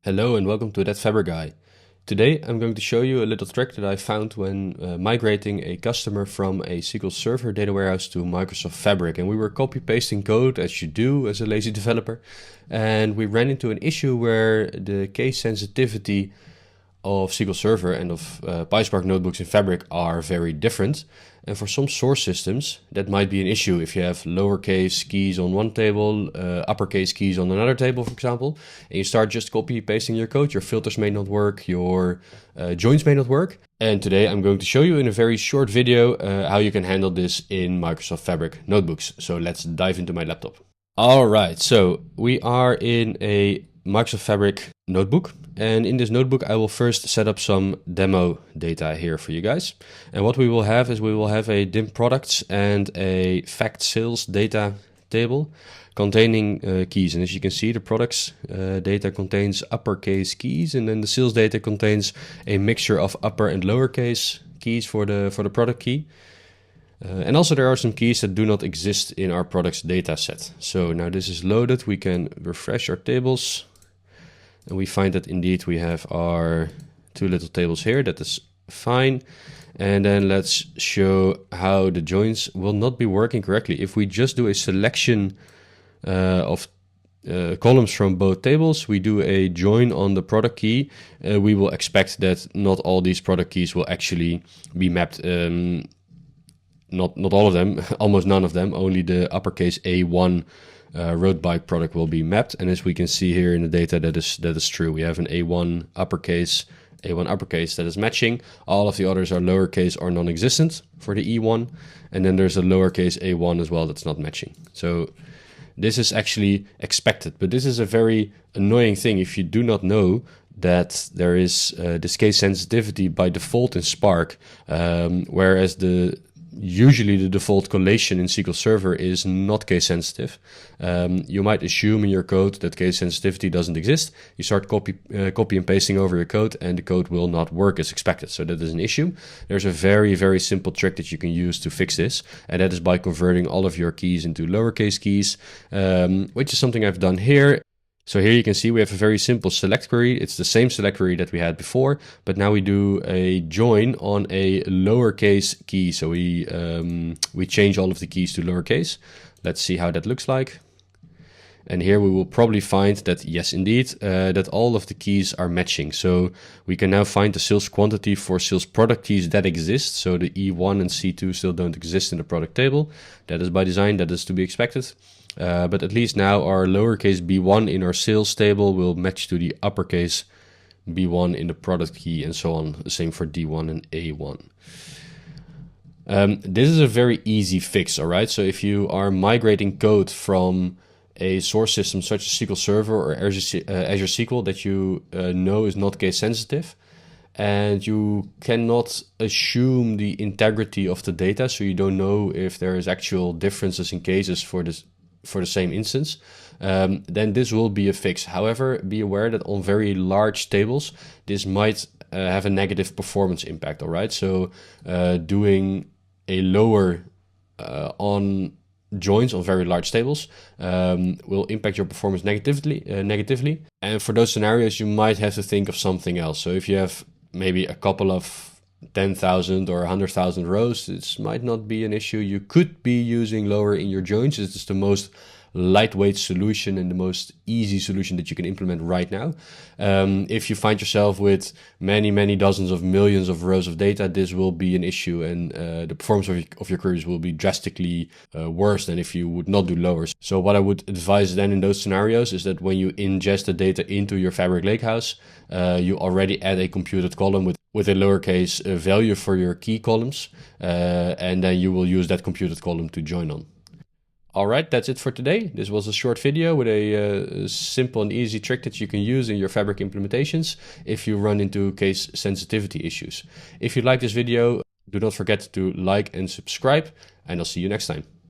Hello and welcome to That Fabric Guy. Today I'm going to show you a little trick that I found when migrating a customer from a SQL Server data warehouse to Microsoft Fabric. And we were copy-pasting code as you do as a lazy developer. And we ran into an issue where the case sensitivity of SQL Server and of PySpark notebooks in Fabric are very different. And for some source systems, that might be an issue if you have lowercase keys on one table, uppercase keys on another table, for example, and you start just copy-pasting your code, your filters may not work, your joins may not work. And today I'm going to show you in a very short video how you can handle this in Microsoft Fabric notebooks. So let's dive into my laptop. All right, so we are in a Microsoft Fabric notebook. And in this notebook, I will first set up some demo data here for you guys. And what we will have is we will have a dim products and a fact sales data table containing keys. And as you can see, the products data contains uppercase keys, and then the sales data contains a mixture of upper and lowercase keys for the product key. And also there are some keys that do not exist in our products data set. So now this is loaded, we can refresh our tables. And we find that indeed we have our two little tables here. That is fine. And then let's show how the joins will not be working correctly. If we just do a selection of columns from both tables, we do a join on the product key, we will expect that not all these product keys will actually be mapped. Not all of them, almost none of them, only the uppercase A1 road bike product will be mapped. And as we can see here in the data, that is true. We have an A1 uppercase that is matching. All of the others are lowercase or non-existent for the E1. And then there's a lowercase A1 as well that's not matching. So this is actually expected, but this is a very annoying thing if you do not know that there is this case sensitivity by default in Spark, whereas usually the default collation in SQL Server is not case sensitive. You might assume in your code that case sensitivity doesn't exist. You start copy and pasting over your code and the code will not work as expected. So that is an issue. There's a very, very simple trick that you can use to fix this. And that is by converting all of your keys into lowercase keys, which is something I've done here. So here you can see we have a very simple select query. It's the same select query that we had before, but now we do a join on a lowercase key. So we change all of the keys to lowercase. Let's see how that looks like. And here we will probably find that, yes, indeed, that all of the keys are matching. So we can now find the sales quantity for sales product keys that exist. So the E1 and C2 still don't exist in the product table. That is by design, that is to be expected. But at least now our lowercase B1 in our sales table will match to the uppercase B1 in the product key and so on. The same for D1 and A1. This is a very easy fix, all right? So if you are migrating code from a source system such as SQL Server or Azure SQL that you know is not case sensitive, and you cannot assume the integrity of the data, so you don't know if there is actual differences in cases for the same instance, then this will be a fix. However, be aware that on very large tables, this might have a negative performance impact, all right? So doing a lower on joins on very large tables will impact your performance negatively. And for those scenarios, you might have to think of something else. So if you have maybe a couple of 10,000 or 100,000 rows, this might not be an issue. You could be using lower in your joins. It's the most lightweight solution and the most easy solution that you can implement right now. If you find yourself with many dozens of millions of rows of data, this will be an issue, and the performance of your queries will be drastically worse than if you would not do lower. So what I would advise then in those scenarios is that when you ingest the data into your Fabric Lakehouse, you already add a computed column with a lowercase value for your key columns, and then you will use that computed column to join on. All right, that's it for today. This was a short video with a simple and easy trick that you can use in your Fabric implementations if you run into case sensitivity issues. If you like this video, do not forget to like and subscribe, and I'll see you next time.